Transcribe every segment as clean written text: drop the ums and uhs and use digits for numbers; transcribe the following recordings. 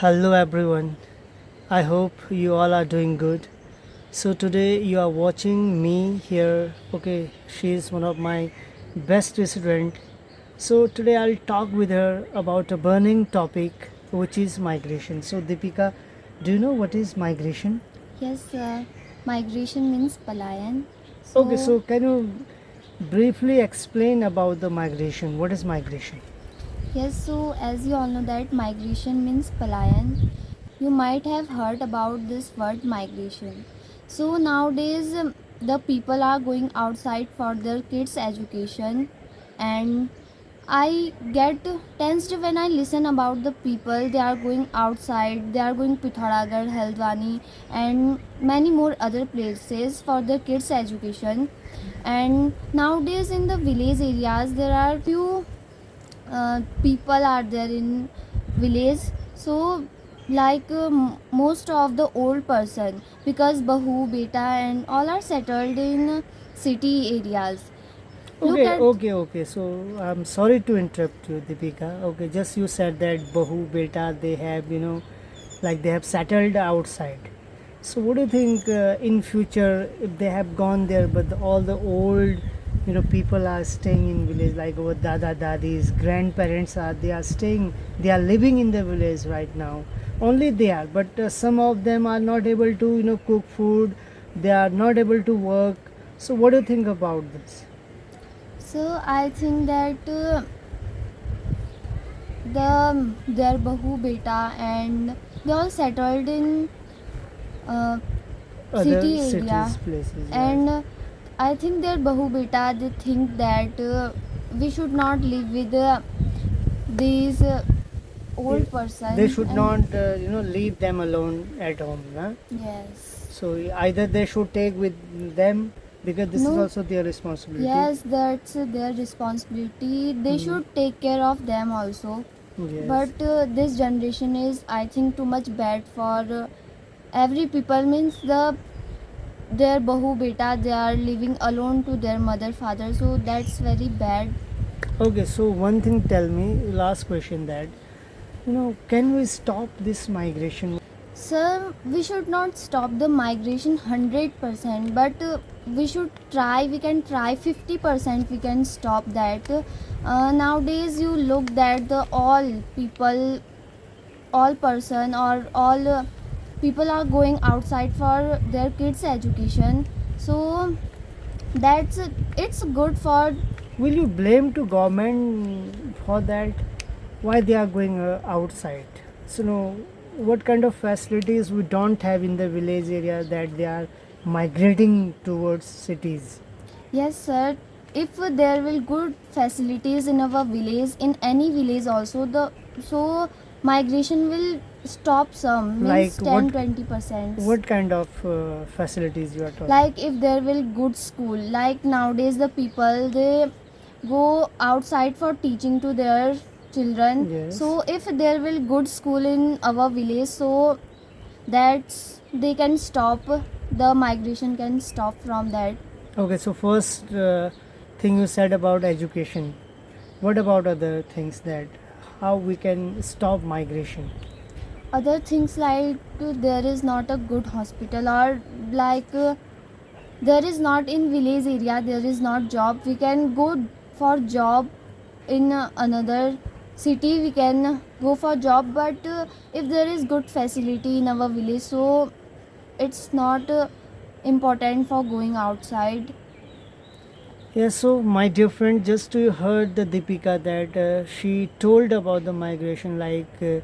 Hello everyone. I hope you all are doing good. So today you are watching me here. Okay, she is one of my best student. So today I'll talk with her about a burning topic which is migration. So Deepika, do you know what is migration? Yes, migration means palayan. Okay, So, so can you briefly explain about the migration? What is migration? yes, so as you all know that migration means palayan. You might have heard about this word migration. So nowadays the people are going outside for their kids' education, and I get tensed when I listen about the people. They are going outside, they are going Pithoragarh, Haldwani, and many more other places for their kids' education. And nowadays in the village areas, there are few people are there in village. So like most of the old person, because bahu beta and all are settled in city areas. Look at Okay. So I'm sorry to interrupt you, Deepika. Okay, just you said that Bahu Beta they have like they have settled outside. So what do you think in future if they have gone there, but all the old people are staying in village like our dada dadis, grandparents are they are staying, they are living in the village right now. Only they are, but some of them are not able to cook food. They are not able to work. So what do you think about this? So I think that their bahu beta and they all settled in uh, Other city area. cities, places, yeah. And I think their bahu beta, they think that we should not live with these They old they person. should And not, leave them alone at home. Huh? yes, So either they should take with them because this is no, also their responsibility. yes, that's their responsibility. They Mm, should take care of them also. yes. But this generation is, I think, too much bad for every people. Means their bahu beta, they are living alone to their mother father, so that's very bad. Okay. So one thing, tell me, last question that can we stop this migration? Sir, we should not stop the migration 100%, but we should try. We can try 50%. We can stop that. Nowadays, you look that the all people, all person, or all people are going outside for their kids' education. So that's it's good for. Will you blame to government for that? Why they are going outside? So what kind of facilities we don't have in the village area that they are migrating towards cities? Yes, sir. If there will good facilities in our village, in any village also, the so migration will stop some, Like means 10-20%. what kind of facilities you are talking? Like if there will good school, like nowadays the people they go outside for teaching to their children. Yes. So if there will good school in our village, so that's they can stop, the migration can stop from that. Okay. So first thing you said about education. What about other things that how we can stop migration? Other things like there is not a good hospital, or like there is not in village area, there is not job, we can go for job in another city, we can go for job. But if there is good facility in our village, so it's not important for going outside. Yeah, so my dear friend, just you heard the Deepika that she told about the migration, like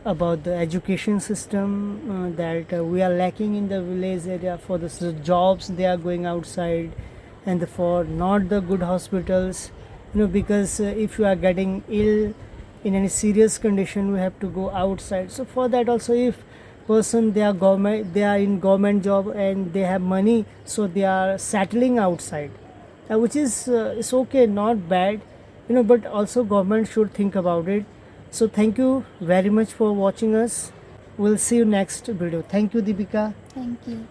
about the education system that we are lacking in the village area for the jobs they are going outside, and for not the good hospitals, because if you are getting ill in any serious condition, we have to go outside. So for that also, if person they are government, they are in government job and they have money, so they are settling outside, which is okay, not bad, but also government should think about it. So thank you very much for watching us. We'll see you next video. Thank you, Deepika. Thank you.